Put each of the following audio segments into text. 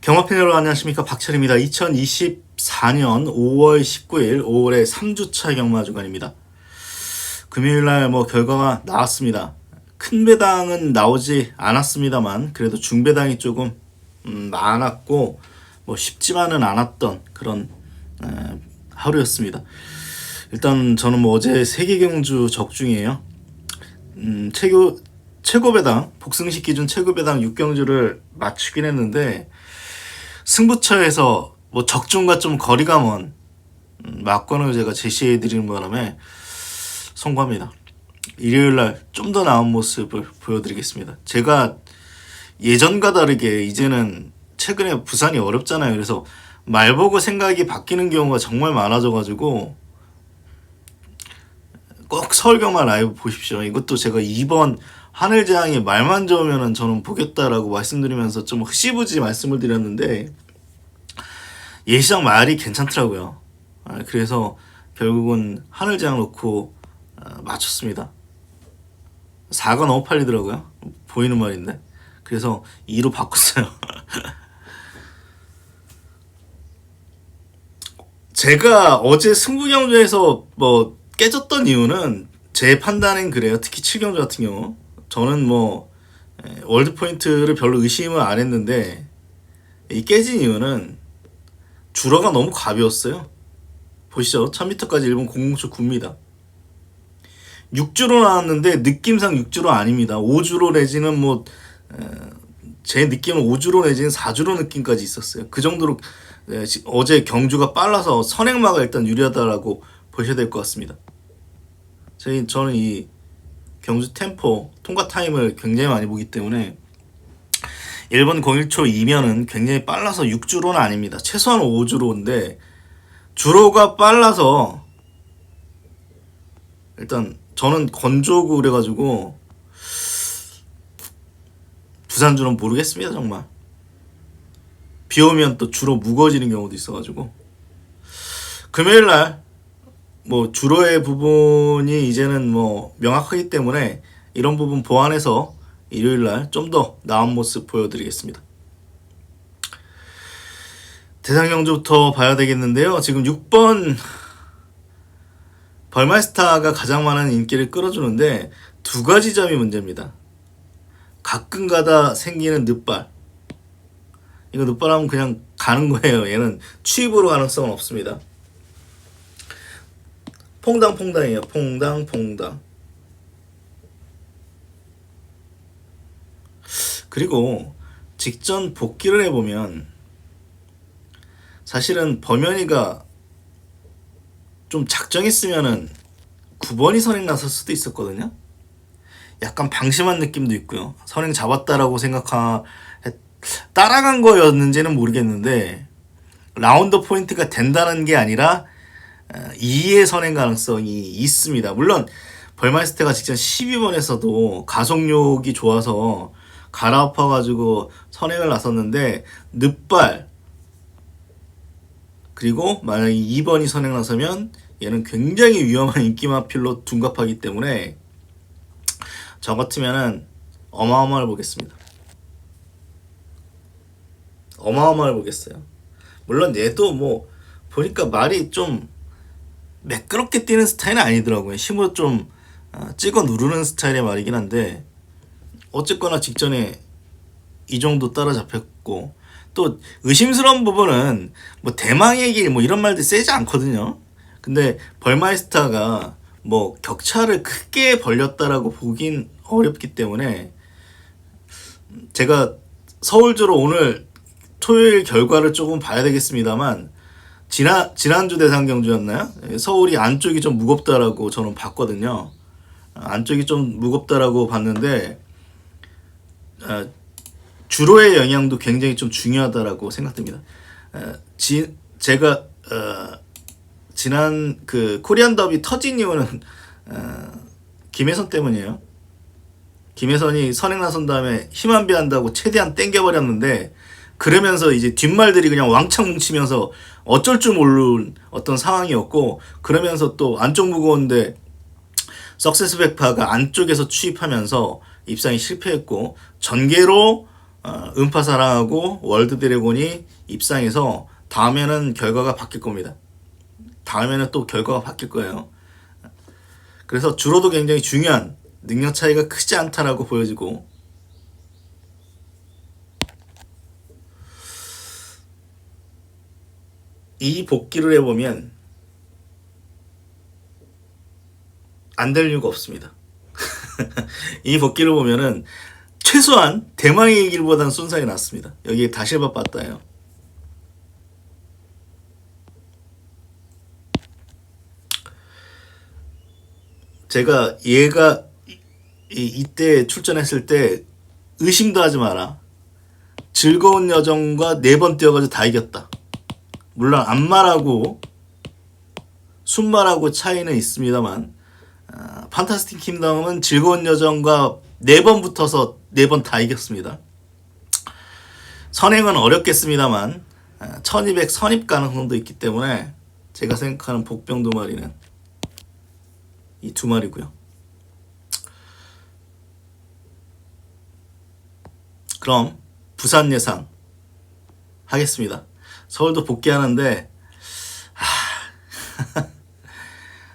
경마팬 여러분 안녕하십니까, 박철입니다. 2024년 5월 19일 5월의 3주차 경마 주간입니다. 금요일날 결과가 나왔습니다. 큰 배당은 나오지 않았습니다만 그래도 중배당이 조금 많았고 쉽지만은 않았던 그런 하루였습니다. 일단 저는 어제 세계경주 적중이에요. 최고 배당, 복승식 기준 최고 배당 6경주를 맞추긴 했는데 승부처에서 적중과 좀 거리가 먼 막권을 제가 제시해드리는 바람에 송구합니다. 일요일날 좀 더 나은 모습을 보여드리겠습니다. 제가 예전과 다르게 이제는 최근에 부산이 어렵잖아요. 그래서 말 보고 생각이 바뀌는 경우가 정말 많아져가지고 꼭 서울경마 라이브 보십시오. 이것도 제가 이번 하늘재앙이 말만 좋으면은 저는 보겠다라고 말씀드리면서 좀 흐지부지 말씀을 드렸는데 예시장 말이 괜찮더라고요. 그래서 결국은 하늘재앙 놓고 맞췄습니다. 4가 너무 팔리더라고요. 보이는 말인데. 그래서 2로 바꿨어요. 제가 어제 승부경주에서 깨졌던 이유는 제 판단은 그래요. 특히 7경주 같은 경우 저는 월드 포인트를 별로 의심을 안 했는데 이 깨진 이유는 주로가 너무 가벼웠어요. 보시죠. 1000m까지 일본 007 9입니다. 6주로 나왔는데 느낌상 6주로 아닙니다. 5주로 내지는 제 느낌은 5주로 내지는 4주로 느낌까지 있었어요. 그 정도로 어제 경주가 빨라서 선행마가 일단 유리하다라고 보셔야 될 것 같습니다. 저는 이 경주 템포, 통과 타임을 굉장히 많이 보기 때문에 1번 01초 2면은 굉장히 빨라서 6주로는 아닙니다. 최소한 5주로인데 주로가 빨라서 일단 저는 건조고 그래가지고 부산주는 모르겠습니다. 정말 비 오면 또 주로 무거워지는 경우도 있어가지고 금요일날 주로의 부분이 이제는 명확하기 때문에 이런 부분 보완해서 일요일날 좀 더 나은 모습 보여드리겠습니다. 대상경주부터 봐야 되겠는데요. 지금 6번 벌마스타가 가장 많은 인기를 끌어주는데 두 가지 점이 문제입니다. 가끔가다 생기는 늦발. 이거 늦발하면 그냥 가는 거예요. 얘는 추입으로 가능성은 없습니다. 퐁당퐁당이에요. 퐁당. 그리고 직전 복귀를 해보면 사실은 범현이가 좀 작정했으면은 9번이 선행 나설 수도 있었거든요. 약간 방심한 느낌도 있고요. 선행 잡았다라고 따라간 거였는지는 모르겠는데 라운드 포인트가 된다는 게 아니라 2의 선행 가능성이 있습니다. 물론 벌마스터가 직전 12번에서도 가속력이 좋아서 갈아엎어가지고 선행을 나섰는데 늦발 그리고 만약에 2번이 선행 나서면 얘는 굉장히 위험한 인기마필로 둔갑하기 때문에 저 같으면은 어마어마를 보겠습니다. 어마어마를 보겠어요. 물론 얘도 보니까 말이 좀 매끄럽게 뛰는 스타일은 아니더라고요. 힘으로 좀 찍어 누르는 스타일의 말이긴 한데 어쨌거나 직전에 이 정도 따라잡혔고 또 의심스러운 부분은 대망의 길 이런 말들 세지 않거든요. 근데 벌마이스타가 격차를 크게 벌렸다라고 보긴 어렵기 때문에 제가 서울주로 오늘 토요일 결과를 조금 봐야 되겠습니다만 지난주 대상경주였나요? 서울이 안쪽이 좀 무겁다라고 저는 봤거든요. 안쪽이 좀 무겁다라고 봤는데 주로의 영향도 굉장히 좀 중요하다라고 생각됩니다. 제가 지난 코리안 더비 터진 이유는 김혜선 때문이에요. 김혜선이 선행 나선 다음에 힘안배한다고 최대한 땡겨버렸는데 그러면서 이제 뒷말들이 그냥 왕창 뭉치면서 어쩔 줄 모르는 어떤 상황이었고 그러면서 또 안쪽 무거운데 석세스 백파가 안쪽에서 추입하면서 입상이 실패했고 전개로 음파사랑하고 월드드래곤이 입상해서 다음에는 결과가 바뀔 겁니다. 다음에는 또 결과가 바뀔 거예요. 그래서 주로도 굉장히 중요한 능력 차이가 크지 않다라고 보여지고, 이 복귀를 해보면 안 될 이유가 없습니다. 이 복귀를 보면은 최소한 대망의 길보다는 순삭이 낫습니다. 여기에 다실바 빠따예요. 제가 얘가 이때 출전했을 때 의심도 하지 마라. 즐거운 여정과 4번 뛰어가지고 다 이겼다. 물론 안말하고 순말하고 차이는 있습니다만, 판타스틱 킹덤은 즐거운 여정과 4번 붙어서 4번 다 이겼습니다. 선행은 어렵겠습니다만 1200 선입 가능성도 있기 때문에 제가 생각하는 복병 2마리는 이 2마리고요. 그럼 부산 예상 하겠습니다. 서울도 복귀하는데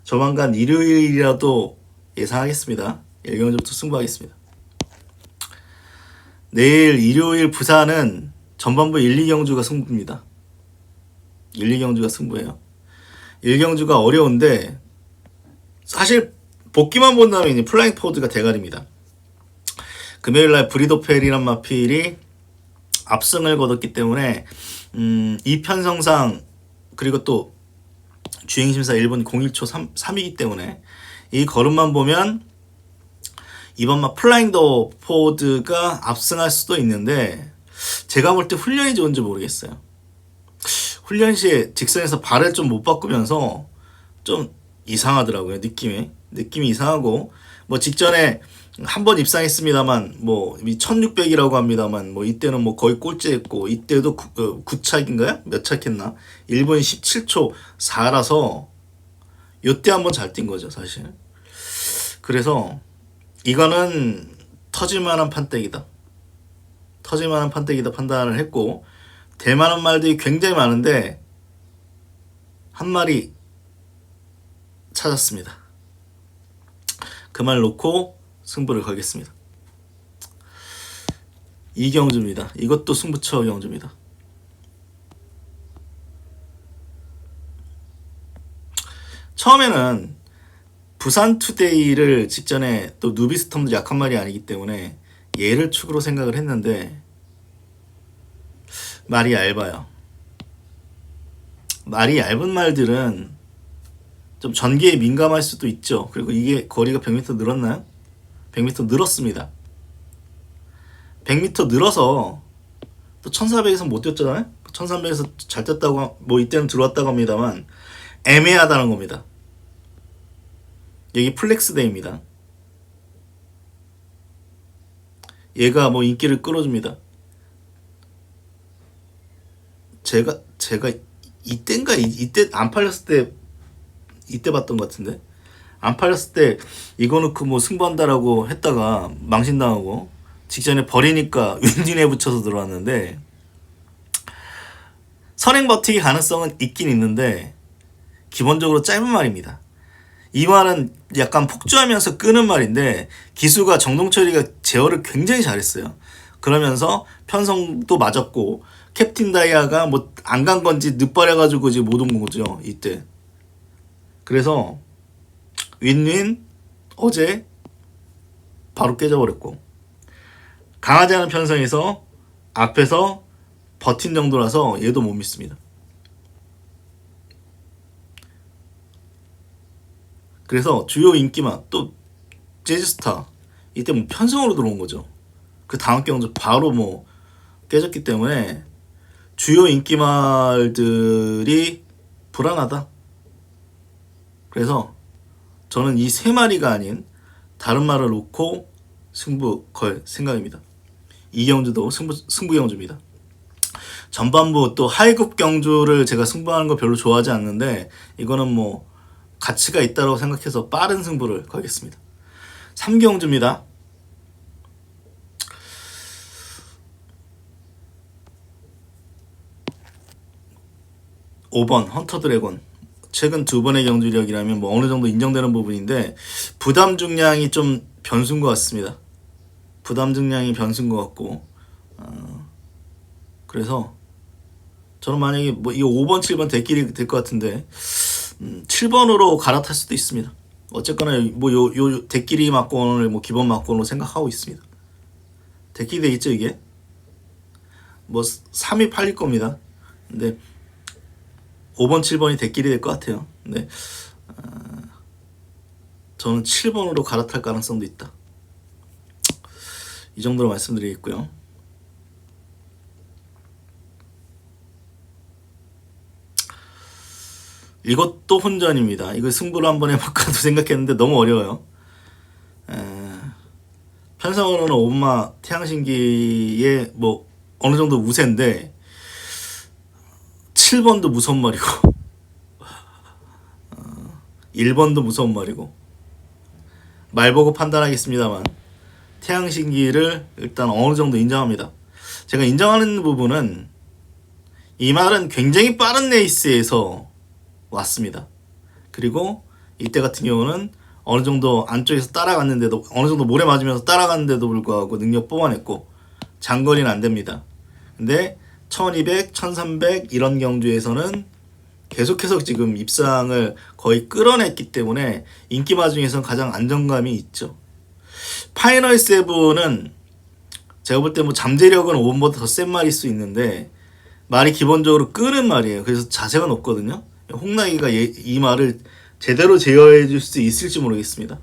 조만간 일요일이라도 예상하겠습니다. 1경주부터 승부하겠습니다. 내일 일요일 부산은 전반부 1, 2경주가 승부입니다. 1, 2경주가 승부예요. 1경주가 어려운데 사실 복귀만 본다면 이제 플라잉 포드가 대가리입니다. 금요일날 브리도펠이란 마필이 압승을 거뒀기 때문에 이 편성상, 그리고 또 주행심사 1분 01초 3이기 때문에 이 걸음만 보면 이번 막 플라잉 더 포드가 압승할 수도 있는데, 제가 볼 때 훈련이 좋은지 모르겠어요. 훈련 시에 직선에서 발을 좀 못 바꾸면서 좀 이상하더라고요. 느낌이 이상하고, 뭐 직전에 한 번 입상했습니다만 뭐 1600이라고 합니다만 뭐 이때는 뭐 거의 꼴찌했고, 이때도 9착인가요? 몇 착했나? 1분 17초 4라서 요때 한번 잘 뛴 거죠 사실. 그래서 이거는 터질만한 판때기다 판단을 했고, 될 만한 말들이 굉장히 많은데 한 마리 찾았습니다. 그 말 놓고 승부를 걸겠습니다. 이경주입니다. 이것도 승부처 경주입니다. 처음에는 부산 투데이를 직전에, 또 누비스톰도 약한 말이 아니기 때문에 얘를 축으로 생각을 했는데 말이 얇아요. 말이 얇은 말들은 좀 전개에 민감할 수도 있죠. 그리고 이게 거리가 100m 늘었나요? 100m 늘었습니다. 100m 늘어서 또 1400에서 못 뛰었잖아요. 1300에서 잘 뛰었다고, 뭐 이때는 들어왔다고 합니다만 애매하다는 겁니다. 여기 플렉스데이입니다. 얘가 뭐 인기를 끌어줍니다. 제가 이때인가, 이때 안 팔렸을 때, 이때 봤던 것 같은데, 안 팔렸을 때 이거 넣고 뭐 승부한다라고 했다가 망신당하고 직전에 버리니까 윈딘에 붙여서 들어왔는데, 선행 버티기 가능성은 있긴 있는데 기본적으로 짧은 말입니다. 이 말은 약간 폭주하면서 끄는 말인데, 기수가 정동철이가 제어를 굉장히 잘했어요. 그러면서 편성도 맞았고, 캡틴 다이아가 뭐 안 간 건지 늦버려가지고 이제 못 온 거죠 이때. 그래서 윈윈 어제 바로 깨져버렸고, 강하지 않은 편성에서 앞에서 버틴 정도라서 얘도 못 믿습니다. 그래서 주요 인기만, 또 재즈스타 이때 뭐 편성으로 들어온 거죠. 그 다음 경주 바로 뭐 깨졌기 때문에 주요 인기말들이 불안하다. 그래서 저는 이 3마리가 아닌 다른 말을 놓고 승부 걸 생각입니다. 이 경주도 승부 경주입니다. 전반부 또 하이급 경주를 제가 승부하는 거 별로 좋아하지 않는데, 이거는 뭐 가치가 있다고 생각해서 빠른 승부를 걸겠습니다. 3경주입니다. 5번 헌터 드래곤. 최근 두 번의 경주력이라면 뭐 어느 정도 인정되는 부분인데 부담 중량이 좀 변수인 것 같습니다. 부담 중량이 변수인 것 같고 그래서 저는 만약에 뭐 이 5번, 7번 대길이 될 것 같은데 7번으로 갈아탈 수도 있습니다. 어쨌거나 뭐 요 대길이 막권을 뭐 기본 막권으로 생각하고 있습니다. 대길이 되겠죠 이게? 뭐 3위 팔릴 겁니다. 근데 5번, 7번이 대길이 될 것 같아요. 근데 저는 7번으로 갈아탈 가능성도 있다. 이 정도로 말씀드리겠고요. 이것도 혼전입니다. 이거 승부를 한번 해볼까도 생각했는데 너무 어려워요. 편성으로는 오마 태양신기의 뭐 어느 정도 우세인데 7번도 무서운 말이고 1번도 무서운 말이고 말 보고 판단하겠습니다만 태양신기를 일단 어느 정도 인정합니다. 제가 인정하는 부분은 이 말은 굉장히 빠른 레이스에서 왔습니다. 그리고 이때 같은 경우는 어느 정도 안쪽에서 따라갔는데도 어느 정도 모래 맞으면서 따라갔는데도 불구하고 능력 뽑아냈고 장거리는 안 됩니다. 근데 1200, 1300 이런 경주에서는 계속해서 지금 입상을 거의 끌어냈기 때문에 인기마 중에서는 가장 안정감이 있죠. 파이널 세븐은 제가 볼 때 뭐 잠재력은 5번보다 더 센 말일 수 있는데 말이 기본적으로 끄는 말이에요. 그래서 자세가 높거든요. 홍나기가 이 말을 제대로 제어해 줄 수 있을지 모르겠습니다.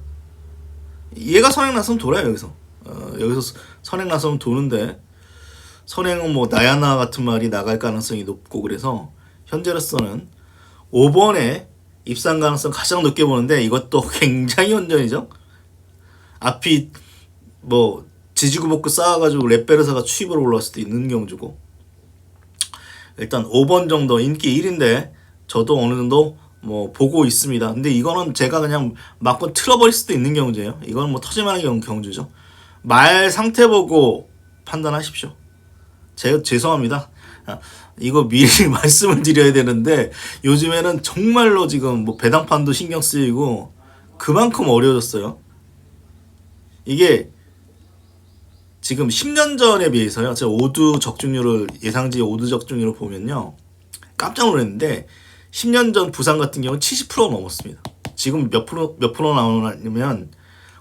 얘가 선행 나서면 돌아요. 여기서 선행 나서면 도는데 선행은 뭐 나야나 같은 말이 나갈 가능성이 높고 그래서 현재로서는 5번에 입상 가능성 가장 높게 보는데 이것도 굉장히 혼전이죠. 앞이 뭐 지지고 볶고 쌓아가지고 렛베르사가 추입으로 올라올 수도 있는 경주고 일단 5번 정도 인기 1인데 저도 어느 정도 뭐 보고 있습니다. 근데 이거는 제가 그냥 맞고 틀어버릴 수도 있는 경주예요. 이거는 뭐 터질만한 경주죠. 말 상태 보고 판단하십시오. 죄송합니다. 이거 미리 말씀을 드려야 되는데 요즘에는 정말로 지금 뭐 배당판도 신경 쓰이고 그만큼 어려워졌어요. 이게 지금 10년 전에 비해서요. 제가 오두 적중률을 예상지 오두 적중률을 보면요. 깜짝 놀랐는데 10년 전 부산 같은 경우는 70%가 넘었습니다. 지금 몇 프로 나오냐면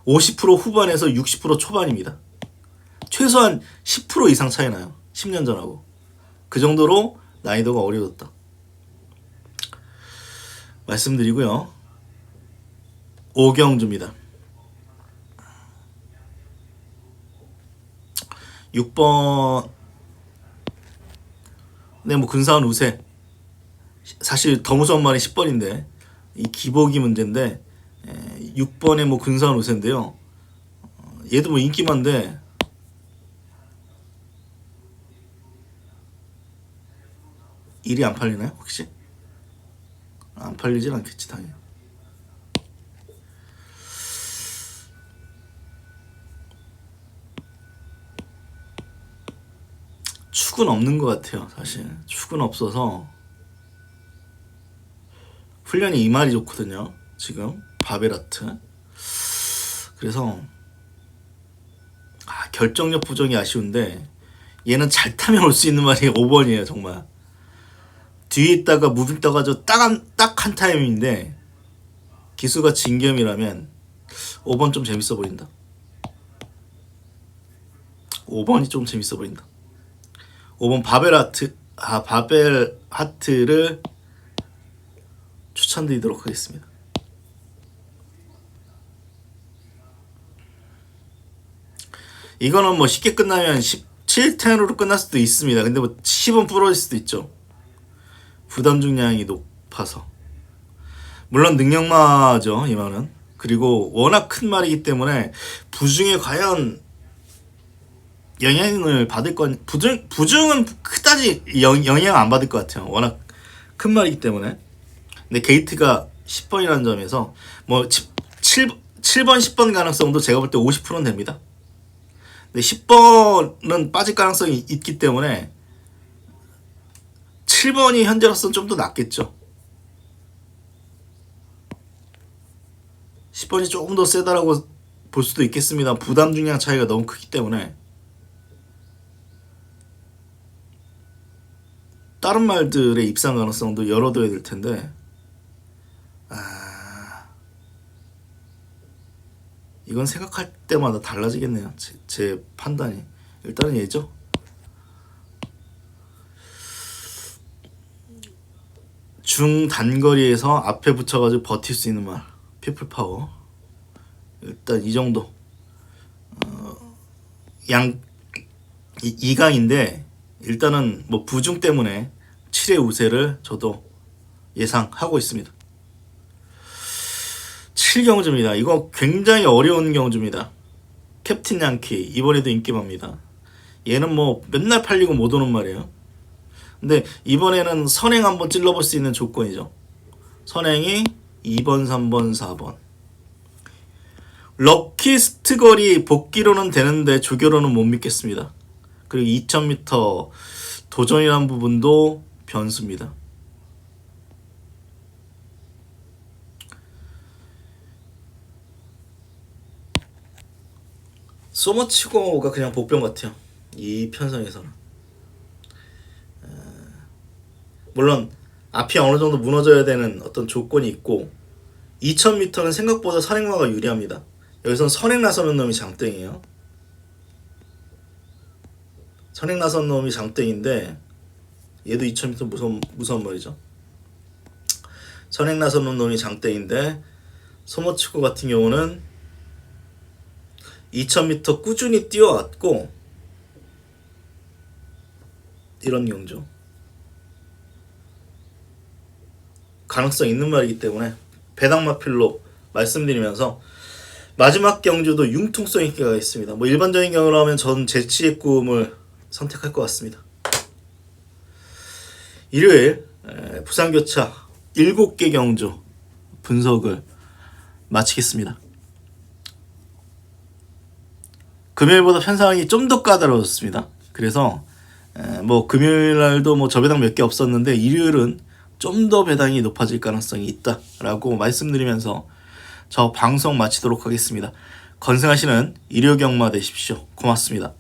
50% 후반에서 60% 초반입니다. 최소한 10% 이상 차이 나요. 10년 전하고. 그 정도로 난이도가 어려워졌다. 말씀드리고요. 5경주입니다. 6번 네, 뭐 근사한 우세. 사실 더 무서운 말이 10번인데 이 기복이 문제인데 6번에 뭐 근사한 우세인데요. 얘도 뭐 인기만데 일이 안 팔리나요 혹시? 안 팔리진 않겠지 당연히. 축은 없는 것 같아요. 사실 축은 없어서 훈련이 이 말이 좋거든요. 지금 바벨아트. 그래서 결정력 부정이 아쉬운데 얘는 잘 타면 올 수 있는 말이 5번이에요. 정말 뒤에 있다가 무빙 떠가지고 딱 한 타임인데 기수가 진겸이라면 5번 좀 재밌어 보인다. 5번이 좀 재밌어 보인다. 5번 바벨 하트를 추천드리도록 하겠습니다. 이거는 뭐 쉽게 끝나면 17텐으로 끝날 수도 있습니다. 근데 뭐 10은 부러질 수도 있죠. 부담 중량이 높아서. 물론 능력마죠, 이 말은. 그리고 워낙 큰 말이기 때문에 부중에 과연 영향을 받을 건 부중은 그다지 영향 안 받을 것 같아요. 워낙 큰 말이기 때문에. 근데 게이트가 10번이라는 점에서 뭐 7번 10번 가능성도 제가 볼 때 50%는 됩니다. 근데 10번은 빠질 가능성이 있기 때문에 7번이 현재로서는 좀 더 낫겠죠. 10번이 조금 더 세다라고 볼 수도 있겠습니다. 부담 중량 차이가 너무 크기 때문에. 다른 말들의 입상 가능성도 열어둬야 될 텐데, 이건 생각할 때마다 달라지겠네요. 제 판단이. 일단은 얘죠. 중단거리에서 앞에 붙여가지고 버틸 수 있는 말. 피플파워. 일단 이 정도. 이강인데 일단은 뭐 부중 때문에 7의 우세를 저도 예상하고 있습니다. 7경주입니다. 이거 굉장히 어려운 경주입니다. 캡틴 양키 이번에도 인기만입니다. 얘는 뭐 맨날 팔리고 못 오는 말이에요. 근데 이번에는 선행 한번 찔러볼 수 있는 조건이죠. 선행이 2번, 3번, 4번. 럭키스트 거리 복귀로는 되는데 조교로는 못 믿겠습니다. 그리고 2000m 도전이라는 부분도 변수입니다. 소머치고가 그냥 복병 같아요. 이 편성에서는. 물론 앞이 어느 정도 무너져야 되는 어떤 조건이 있고 2000m는 생각보다 선행마가 유리합니다. 여기선 선행 나서는 놈이 장땡이에요. 선행 나선 놈이 장땡인데 얘도 2000m 무서운 말이죠. 선행 나선 놈이 장땡인데 소머치고 같은 경우는 2000m 꾸준히 뛰어왔고 이런 경주 가능성 있는 말이기 때문에 배당마필로 말씀드리면서 마지막 경주도 융통성 있게 가겠습니다. 뭐 일반적인 경우로 하면 전 제치의 꿈을 선택할 것 같습니다. 일요일 부산교차 7개 경주 분석을 마치겠습니다. 금요일보다 편성이 좀 더 까다로웠습니다. 그래서 뭐 금요일날도 뭐 저배당 몇 개 없었는데 일요일은 좀 더 배당이 높아질 가능성이 있다라고 말씀드리면서 저 방송 마치도록 하겠습니다. 건승하시는 일요경마 되십시오. 고맙습니다.